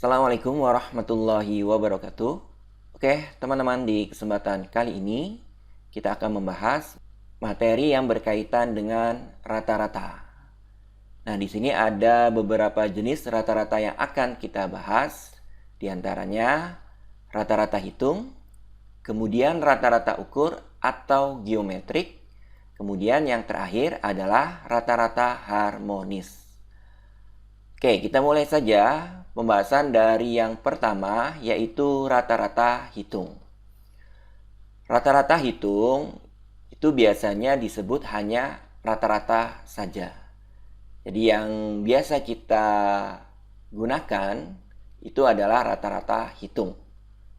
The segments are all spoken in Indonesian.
Assalamualaikum warahmatullahi wabarakatuh. Oke, teman-teman, di kesempatan kali ini kita akan membahas materi yang berkaitan dengan rata-rata. Nah, di sini ada beberapa jenis rata-rata yang akan kita bahas. Di antaranya rata-rata hitung, kemudian rata-rata ukur atau geometrik, kemudian yang terakhir adalah rata-rata harmonis. Oke, kita mulai saja pembahasan dari yang pertama, yaitu rata-rata hitung. Rata-rata hitung itu biasanya disebut hanya rata-rata saja. Jadi yang biasa kita gunakan itu adalah rata-rata hitung.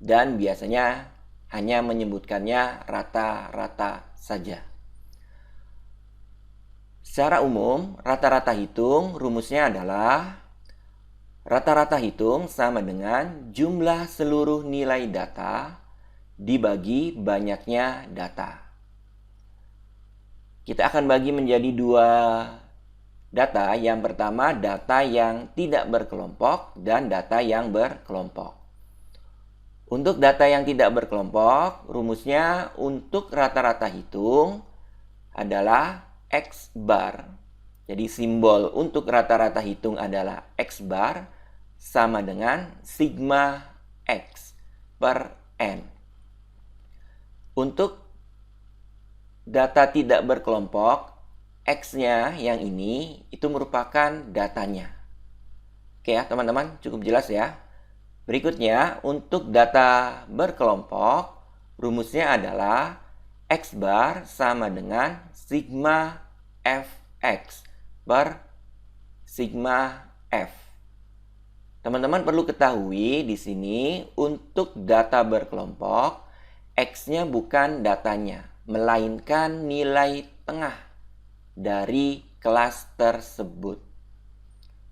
Dan biasanya hanya menyebutkannya rata-rata saja. Secara umum, rata-rata hitung rumusnya adalah rata-rata hitung sama dengan jumlah seluruh nilai data dibagi banyaknya data. Kita akan bagi menjadi dua data. Yang pertama, data yang tidak berkelompok dan data yang berkelompok. Untuk data yang tidak berkelompok, rumusnya untuk rata-rata hitung adalah X bar. Jadi simbol untuk rata-rata hitung adalah X bar sama dengan sigma X per N. Untuk data tidak berkelompok, X-nya yang ini itu merupakan datanya. Oke ya teman-teman, cukup jelas ya. Berikutnya, untuk data berkelompok, rumusnya adalah X bar sama dengan sigma Fx per sigma F. Teman-teman perlu ketahui di sini untuk data berkelompok, X-nya bukan datanya, melainkan nilai tengah dari kelas tersebut.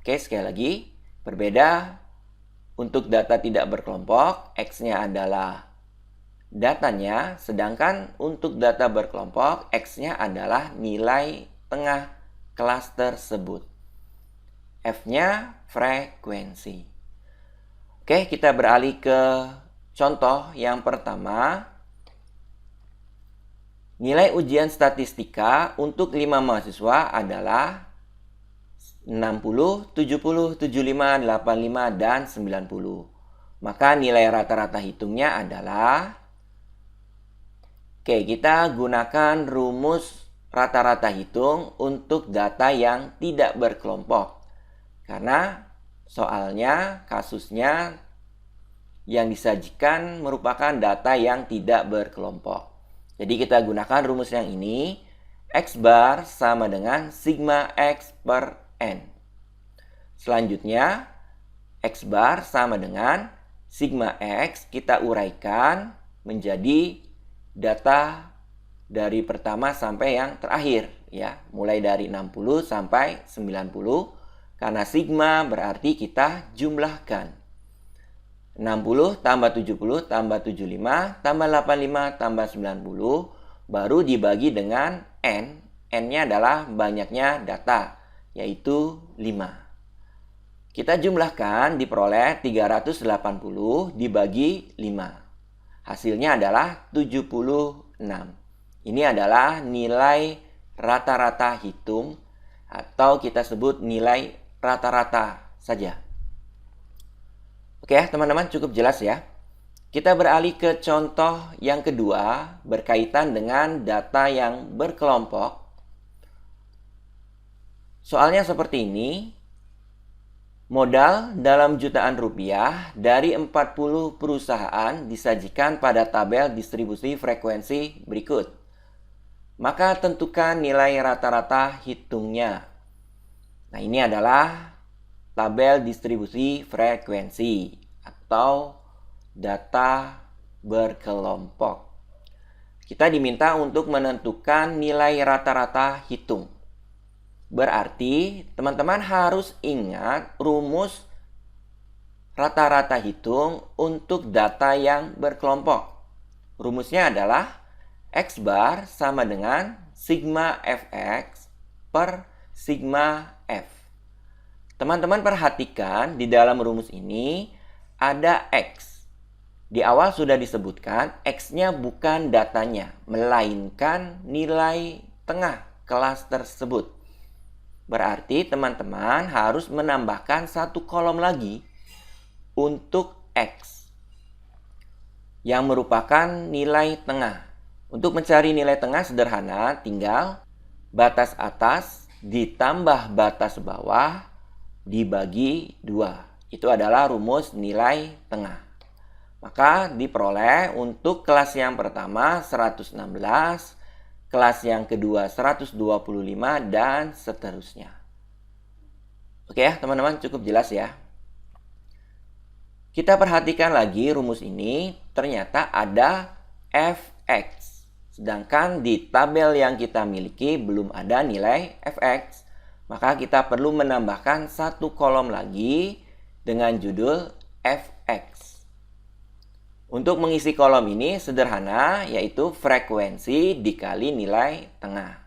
Oke, sekali lagi, berbeda untuk data tidak berkelompok, X-nya adalah datanya, sedangkan untuk data berkelompok, X-nya adalah nilai tengah kelas tersebut. F-nya frekuensi. Oke, kita beralih ke contoh yang pertama. Nilai ujian statistika untuk 5 mahasiswa adalah 60, 70, 75, 85, dan 90. Maka nilai rata-rata hitungnya adalah, oke, kita gunakan rumus rata-rata hitung untuk data yang tidak berkelompok. Karena soalnya, kasusnya yang disajikan merupakan data yang tidak berkelompok. Jadi kita gunakan rumus yang ini, X bar sama dengan sigma X per N. Selanjutnya, X bar sama dengan sigma X kita uraikan menjadi data dari pertama sampai yang terakhir ya, mulai dari 60 sampai 90. Karena sigma berarti kita jumlahkan. 60 tambah 70 tambah 75 tambah 85 tambah 90 baru dibagi dengan N. N-nya adalah banyaknya data, yaitu 5. Kita jumlahkan diperoleh 380 dibagi 5. Hasilnya adalah 76. Ini adalah nilai rata-rata hitung atau kita sebut nilai rata-rata saja. Oke ya teman-teman, cukup jelas ya. Kita beralih ke contoh yang kedua berkaitan dengan data yang berkelompok. Soalnya seperti ini. Modal dalam jutaan rupiah dari 40 perusahaan disajikan pada tabel distribusi frekuensi berikut. Maka tentukan nilai rata-rata hitungnya. Nah, ini adalah tabel distribusi frekuensi atau data berkelompok. Kita diminta untuk menentukan nilai rata-rata hitung. Berarti teman-teman harus ingat rumus rata-rata hitung untuk data yang berkelompok. Rumusnya adalah X bar sama dengan sigma Fx per sigma F. Teman-teman perhatikan di dalam rumus ini ada X. Di awal sudah disebutkan, X-nya bukan datanya, melainkan nilai tengah kelas tersebut. Berarti teman-teman harus menambahkan satu kolom lagi untuk X yang merupakan nilai tengah. Untuk mencari nilai tengah sederhana, tinggal batas atas ditambah batas bawah dibagi 2. Itu adalah rumus nilai tengah. Maka diperoleh untuk kelas yang pertama 116, kelas yang kedua 125, dan seterusnya. Oke ya teman-teman, cukup jelas ya. Kita perhatikan lagi rumus ini, ternyata ada fx. Sedangkan di tabel yang kita miliki belum ada nilai fx. Maka kita perlu menambahkan satu kolom lagi dengan judul fx. Untuk mengisi kolom ini sederhana, yaitu frekuensi dikali nilai tengah.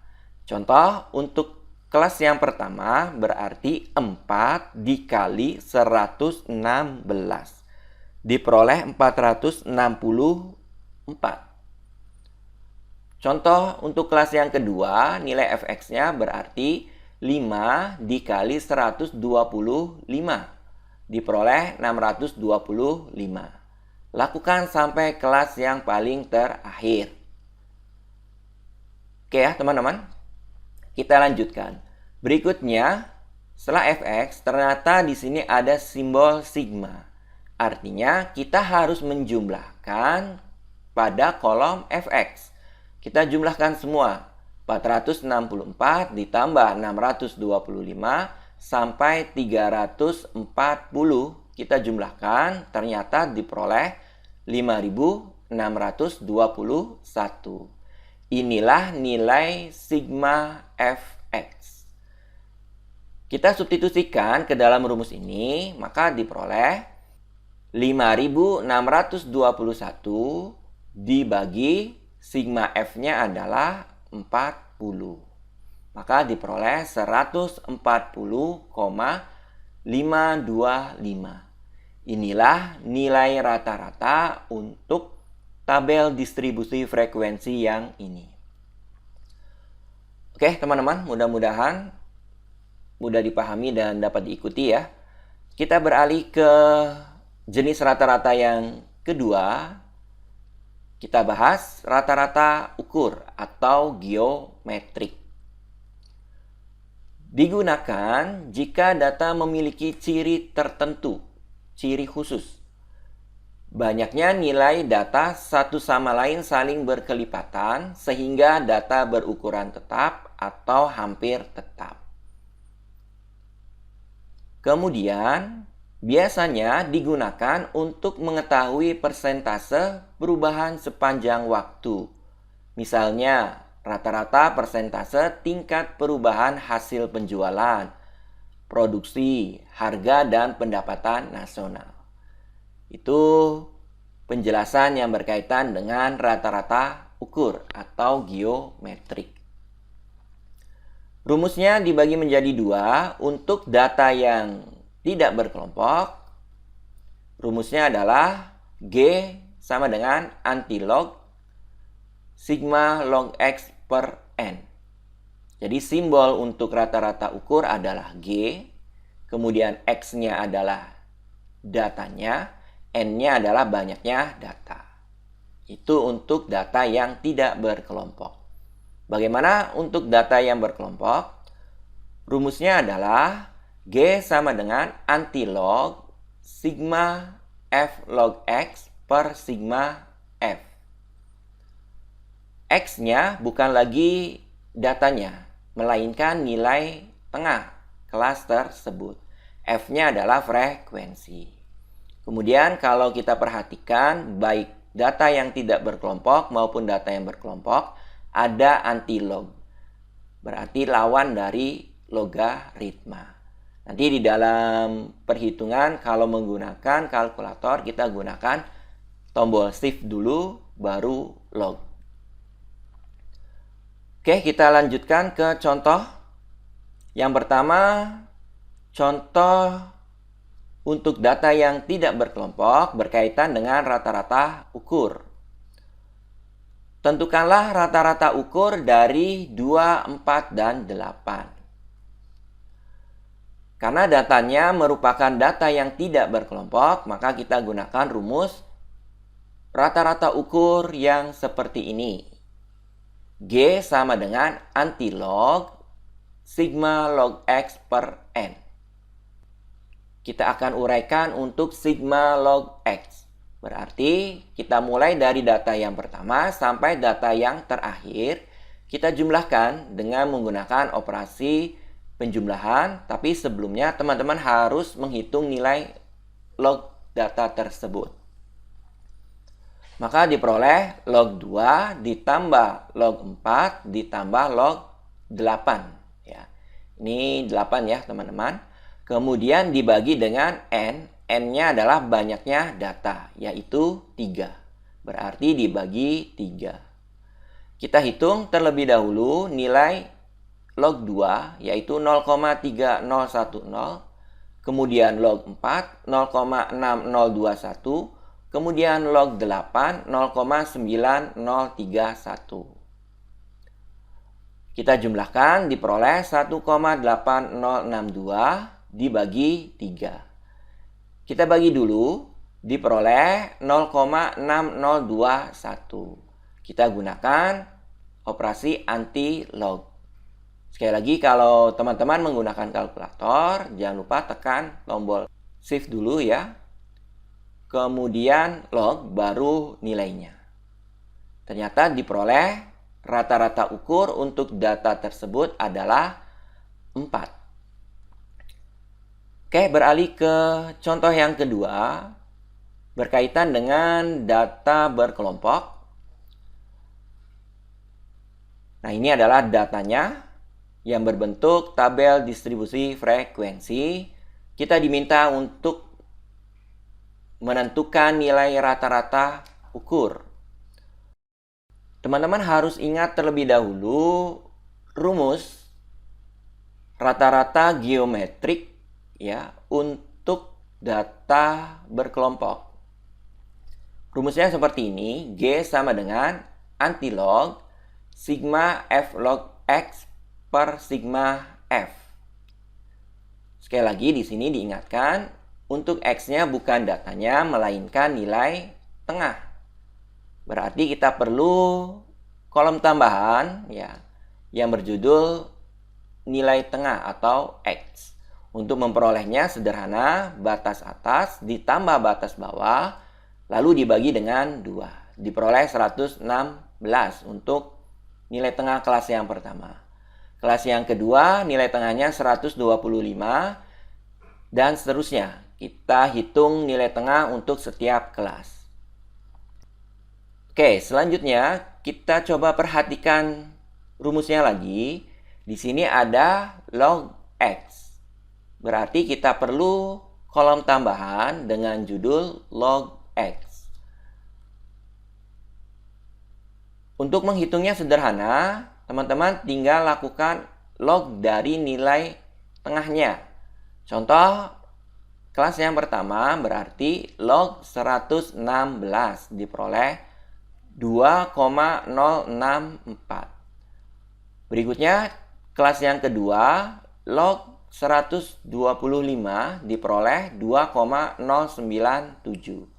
Contoh untuk kelas yang pertama berarti 4 dikali 116. Diperoleh 464. Contoh untuk kelas yang kedua, nilai fx-nya berarti 5 dikali 125. Diperoleh 625. Lakukan sampai kelas yang paling terakhir. Oke ya teman-teman. Kita lanjutkan. Berikutnya, setelah fx, ternyata di sini ada simbol sigma. Artinya kita harus menjumlahkan pada kolom fx. Kita jumlahkan semua. 464 ditambah 625 sampai 340. Kita jumlahkan, ternyata diperoleh 5.621. Inilah nilai sigma fx. Kita substitusikan ke dalam rumus ini, maka diperoleh 5.621 dibagi sigma f-nya adalah 40. Maka diperoleh 140,525. Inilah nilai rata-rata untuk tabel distribusi frekuensi yang ini. Oke teman-teman, mudah-mudahan mudah dipahami dan dapat diikuti ya. Kita beralih ke jenis rata-rata yang kedua. Kita bahas rata-rata ukur atau geometrik. Digunakan jika data memiliki ciri tertentu, ciri khusus. Banyaknya nilai data satu sama lain saling berkelipatan sehingga data berukuran tetap atau hampir tetap. Kemudian, biasanya digunakan untuk mengetahui persentase perubahan sepanjang waktu. Misalnya, rata-rata persentase tingkat perubahan hasil penjualan, produksi, harga, dan pendapatan nasional. Itu penjelasan yang berkaitan dengan rata-rata ukur atau geometrik. Rumusnya dibagi menjadi 2. Untuk data yang tidak berkelompok, rumusnya adalah G sama dengan antilog sigma log X per N. Jadi simbol untuk rata-rata ukur adalah G, kemudian X-nya adalah datanya, N-nya adalah banyaknya data. Itu untuk data yang tidak berkelompok. Bagaimana untuk data yang berkelompok? Rumusnya adalah G sama dengan antilog sigma F log X per sigma F. X-nya bukan lagi datanya, melainkan nilai tengah kelas tersebut. F-nya adalah frekuensi. Kemudian kalau kita perhatikan baik data yang tidak berkelompok maupun data yang berkelompok ada antilog. Berarti lawan dari logaritma. Nanti di dalam perhitungan kalau menggunakan kalkulator kita gunakan tombol shift dulu baru log. Oke, kita lanjutkan ke contoh. Yang pertama, contoh untuk data yang tidak berkelompok berkaitan dengan rata-rata ukur. Tentukanlah rata-rata ukur dari 2, 4, dan 8. Karena datanya merupakan data yang tidak berkelompok, maka kita gunakan rumus rata-rata ukur yang seperti ini. G sama dengan antilog sigma log X per N. Kita akan uraikan untuk sigma log X. Berarti kita mulai dari data yang pertama sampai data yang terakhir. Kita jumlahkan dengan menggunakan operasi penjumlahan. Tapi sebelumnya teman-teman harus menghitung nilai log data tersebut. Maka diperoleh log 2 ditambah log 4 ditambah log 8. Ya. Ini 8 ya teman-teman. Kemudian dibagi dengan N. N-nya adalah banyaknya data, yaitu 3. Berarti dibagi 3. Kita hitung terlebih dahulu nilai log 2, yaitu 0,3010. Kemudian log 4, 0,6021. Kemudian log 8, 0,9031. Kita jumlahkan diperoleh 1,8062 dibagi 3. Kita bagi dulu, diperoleh 0,6021. Kita gunakan operasi anti-log. Sekali lagi, kalau teman-teman menggunakan kalkulator, jangan lupa tekan tombol shift dulu ya. Kemudian log, baru nilainya. Ternyata diperoleh rata-rata ukur untuk data tersebut adalah 4. Oke, beralih ke contoh yang kedua, berkaitan dengan data berkelompok. Nah, ini adalah datanya yang berbentuk tabel distribusi frekuensi. Kita diminta untuk menentukan nilai rata-rata ukur. Teman-teman harus ingat terlebih dahulu rumus rata-rata geometrik ya untuk data berkelompok. Rumusnya seperti ini. G sama dengan antilog sigma F log X per sigma F. Sekali lagi di sini diingatkan untuk X-nya bukan datanya melainkan nilai tengah. Berarti kita perlu kolom tambahan ya yang berjudul nilai tengah atau X. Untuk memperolehnya sederhana, batas atas ditambah batas bawah, lalu dibagi dengan 2. Diperoleh 116 untuk nilai tengah kelas yang pertama. Kelas yang kedua, nilai tengahnya 125, dan seterusnya. Kita hitung nilai tengah untuk setiap kelas. Oke, selanjutnya kita coba perhatikan rumusnya lagi. Di sini ada log X. Berarti kita perlu kolom tambahan dengan judul log X. Untuk menghitungnya sederhana, teman-teman tinggal lakukan log dari nilai tengahnya. Contoh, kelas yang pertama berarti log 116 diperoleh 2,064. Berikutnya, kelas yang kedua, log 125 diperoleh 2,097.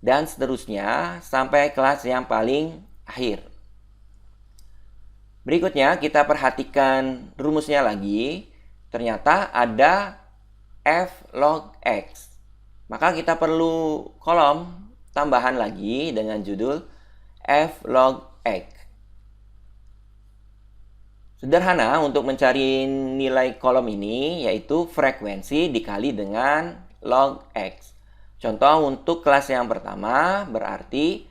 Dan seterusnya sampai kelas yang paling akhir. Berikutnya kita perhatikan rumusnya lagi. Ternyata ada F log X. Maka kita perlu kolom tambahan lagi dengan judul F log X. Sederhana untuk mencari nilai kolom ini yaitu frekuensi dikali dengan log X. Contoh untuk kelas yang pertama berarti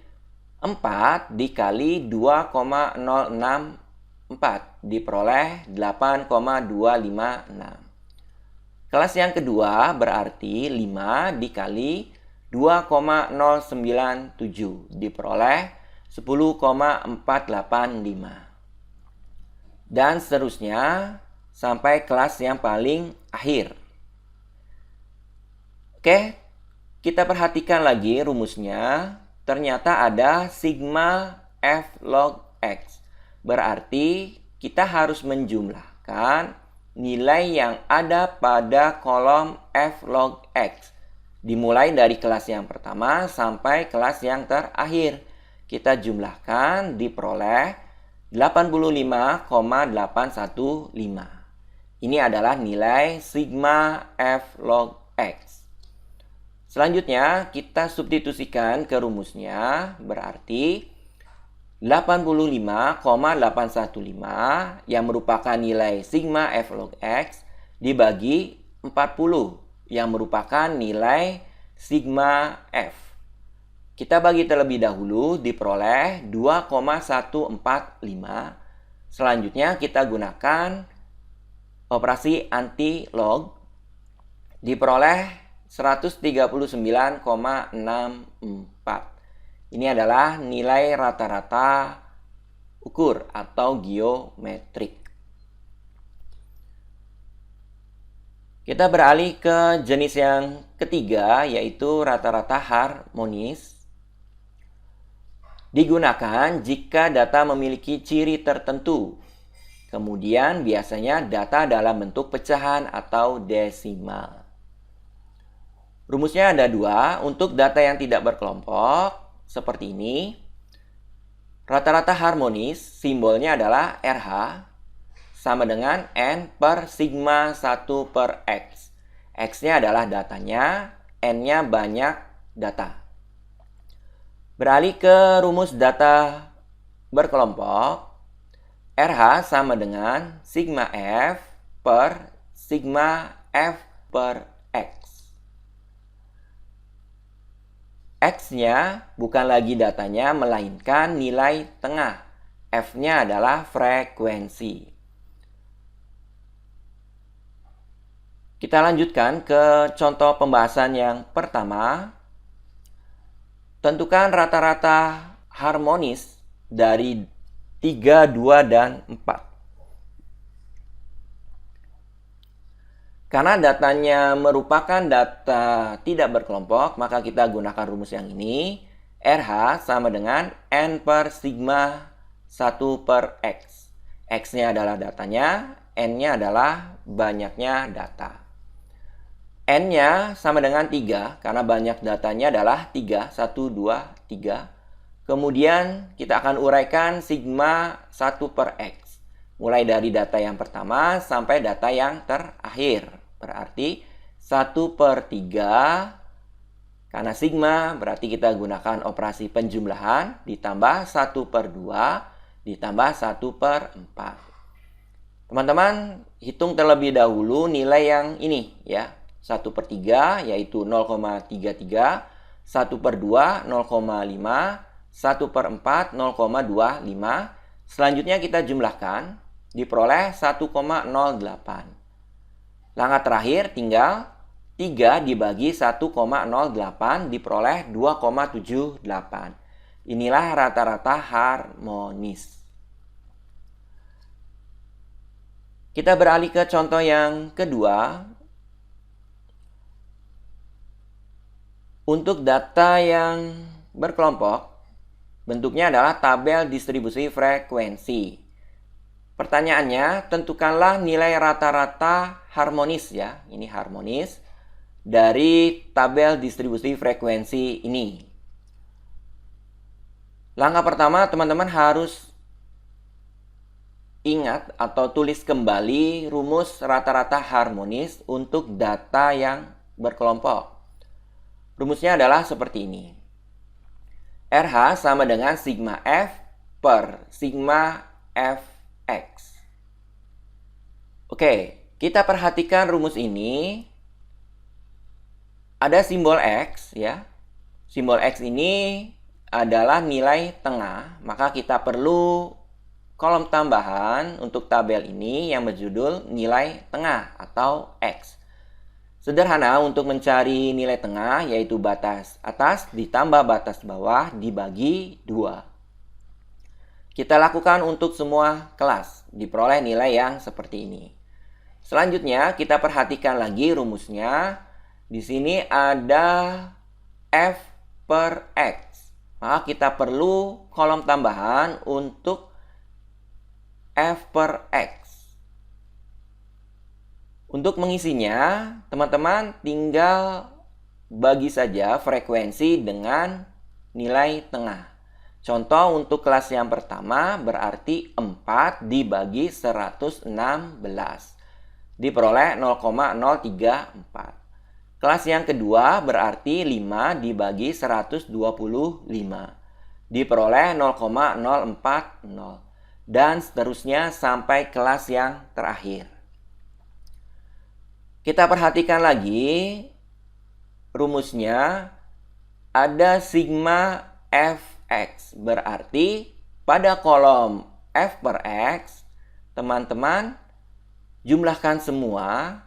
4 dikali 2,064 diperoleh 8,256. Kelas yang kedua berarti 5 dikali 2,097 diperoleh 10,485. Dan seterusnya sampai kelas yang paling akhir. Oke, kita perhatikan lagi rumusnya. Ternyata ada sigma F log X. Berarti kita harus menjumlahkan nilai yang ada pada kolom F log X. Dimulai dari kelas yang pertama sampai kelas yang terakhir. Kita jumlahkan diperoleh 85,815. Ini adalah nilai sigma F log X. Selanjutnya kita substitusikan ke rumusnya, berarti 85,815 yang merupakan nilai sigma F log X dibagi 40 yang merupakan nilai sigma F. Kita bagi terlebih dahulu, diperoleh 2,145. Selanjutnya kita gunakan operasi anti-log, diperoleh 139,64. Ini adalah nilai rata-rata ukur atau geometrik. Kita beralih ke jenis yang ketiga, yaitu rata-rata harmonis. Digunakan jika data memiliki ciri tertentu. Kemudian biasanya data dalam bentuk pecahan atau desimal. Rumusnya ada dua. Untuk data yang tidak berkelompok, seperti ini. Rata-rata harmonis, simbolnya adalah RH, sama dengan N per sigma 1 per X. X-nya adalah datanya, N-nya banyak data. Beralih ke rumus data berkelompok, RH sama dengan sigma F per sigma F per X. X-nya bukan lagi datanya, melainkan nilai tengah. F-nya adalah frekuensi. Kita lanjutkan ke contoh pembahasan yang pertama. Tentukan rata-rata harmonis dari 3, 2, dan 4. Karena datanya merupakan data tidak berkelompok, maka kita gunakan rumus yang ini. RH sama dengan N per sigma 1 per X. X-nya adalah datanya, N-nya adalah banyaknya data. N-nya sama dengan 3, karena banyak datanya adalah 3, 1, 2, 3. Kemudian kita akan uraikan sigma 1 per X. Mulai dari data yang pertama sampai data yang terakhir. Berarti 1 per 3, karena sigma berarti kita gunakan operasi penjumlahan, ditambah 1 per 2, ditambah 1 per 4. Teman-teman, hitung terlebih dahulu nilai yang ini ya. 1 per 3 yaitu 0,33, 1 per 2 0,5, 1 per 4 0,25. Selanjutnya kita jumlahkan, diperoleh 1,08. Langkah terakhir tinggal 3 dibagi 1,08 diperoleh 2,78. Inilah rata-rata harmonis. Kita beralih ke contoh yang kedua. Untuk data yang berkelompok, bentuknya adalah tabel distribusi frekuensi. Pertanyaannya, tentukanlah nilai rata-rata harmonis ya. Ini harmonis dari tabel distribusi frekuensi ini. Langkah pertama, teman-teman harus ingat atau tulis kembali rumus rata-rata harmonis untuk data yang berkelompok. Rumusnya adalah seperti ini. RH sama dengan sigma F per sigma Fx. Oke, kita perhatikan rumus ini. Ada simbol X ya. Simbol X ini adalah nilai tengah, maka kita perlu kolom tambahan untuk tabel ini yang berjudul nilai tengah atau X. Sederhana untuk mencari nilai tengah, yaitu batas atas ditambah batas bawah dibagi 2. Kita lakukan untuk semua kelas, diperoleh nilai yang seperti ini. Selanjutnya kita perhatikan lagi rumusnya. Di sini ada F per X. Maka kita perlu kolom tambahan untuk F per X. Untuk mengisinya, teman-teman tinggal bagi saja frekuensi dengan nilai tengah. Contoh untuk kelas yang pertama berarti 4 dibagi 116 diperoleh 0,034. Kelas yang kedua berarti 5 dibagi 125 diperoleh 0,040 dan seterusnya sampai kelas yang terakhir. Kita perhatikan lagi rumusnya, ada sigma fx, berarti pada kolom f per x, teman-teman jumlahkan semua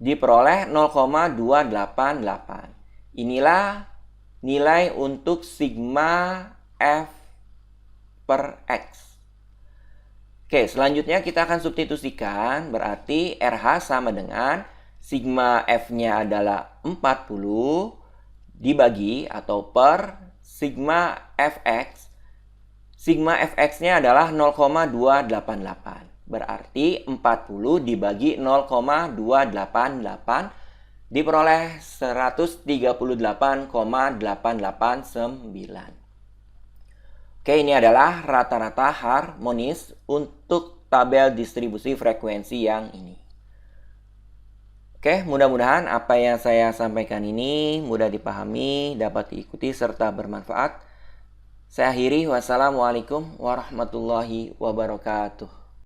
diperoleh 0,288. Inilah nilai untuk sigma f per x. Oke, selanjutnya kita akan substitusikan, berarti RH sama dengan sigma F-nya adalah 40 dibagi atau per sigma Fx. Sigma Fx-nya adalah 0,288. Berarti 40 dibagi 0,288 diperoleh 138,889. Oke, ini adalah rata-rata harmonis untuk tabel distribusi frekuensi yang ini. Oke, mudah-mudahan apa yang saya sampaikan ini mudah dipahami, dapat diikuti, serta bermanfaat. Saya akhiri, wassalamualaikum warahmatullahi wabarakatuh.